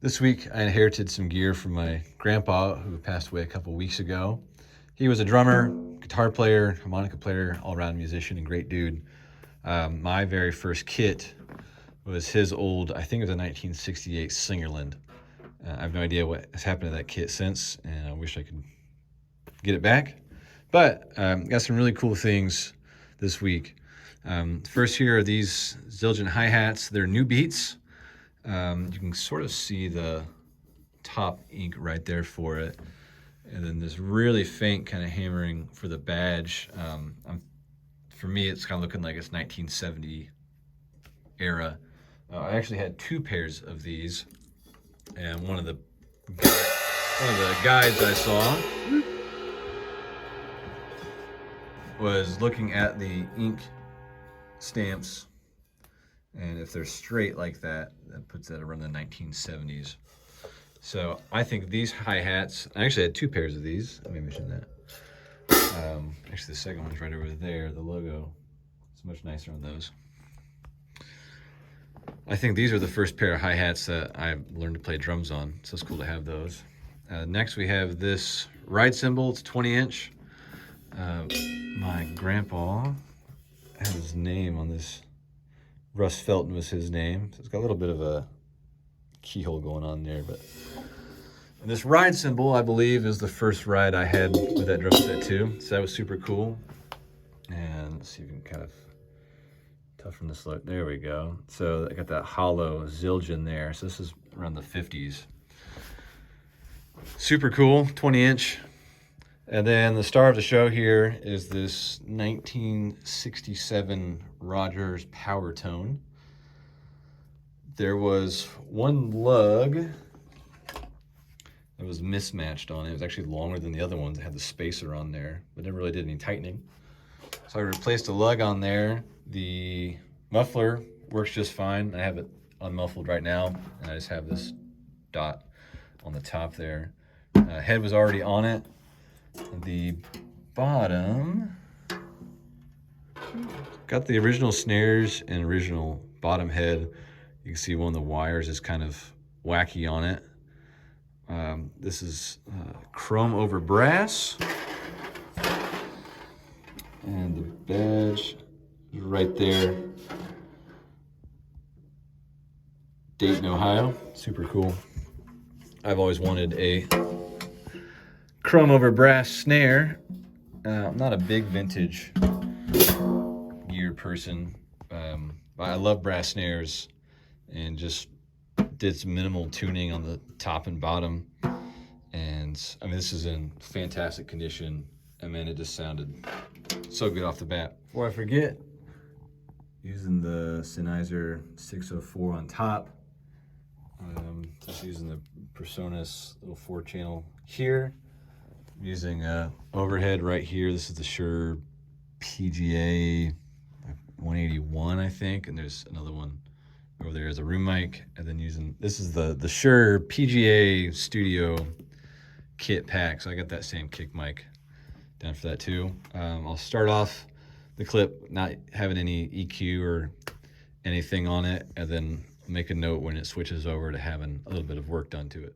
This week, I inherited some gear from my grandpa, who passed away a couple weeks ago. He was a drummer, guitar player, harmonica player, all-around musician, and great dude. My very first kit was his old, I think it was a 1968 Singerland. I have no idea what has happened to that kit since, and I wish I could get it back. But got some really cool things this week. First here are these Zildjian hi-hats. They're New Beats. You can sort of see the top ink right there for it. And then this really faint kind of hammering for the badge. For me, it's kind of looking like it's 1970 era. I actually had two pairs of these. And one of the guides I saw was looking at the ink stamps, and if they're straight like that, that puts that around the 1970s. So I think these hi-hats, I actually had two pairs of these. Let me mention that. Actually, the second one's right over there. The logo is much nicer on those. I think these are the first pair of hi-hats that I learned to play drums on, so it's cool to have those. Next, we have this ride cymbal. It's 20-inch. My grandpa had his name on this. Russ Felton was his name. So it's got a little bit of a keyhole going on there. But and this ride cymbal, I believe, is the first ride I had with that drum set too. So that was super cool. And let's see if we can kind of toughen this look. There we go. So I got that hollow Zildjian there. So this is around the 50s. Super cool, 20-inch. And then the star of the show here is this 1967 Rogers Powertone. There was one lug that was mismatched on it. It was actually longer than the other ones. It had the spacer on there, but never really did any tightening. So I replaced a lug on there. The muffler works just fine. I have it unmuffled right now, and I just have this dot on the top there. Head was already on it. The bottom got the original snares and original bottom head. You can see one of the wires is kind of wacky on it. This is chrome over brass. And the badge is right there. Dayton, Ohio. Super cool. I've always wanted a chrome over brass snare. I'm not a big vintage gear person, but I love brass snares, and just did some minimal tuning on the top and bottom. And I mean, this is in fantastic condition. I mean, it just sounded so good off the bat. Before I forget, using the Sennheiser 604 on top. Just using the Personas little 4-channel here. Using overhead right here. This is the Shure PGA 181, I think, and there's another one over there as a room mic. And then using, this is the Shure PGA Studio kit pack, so I got that same kick mic down for that too. I'll start off the clip not having any EQ or anything on it, and then make a note when it switches over to having a little bit of work done to it.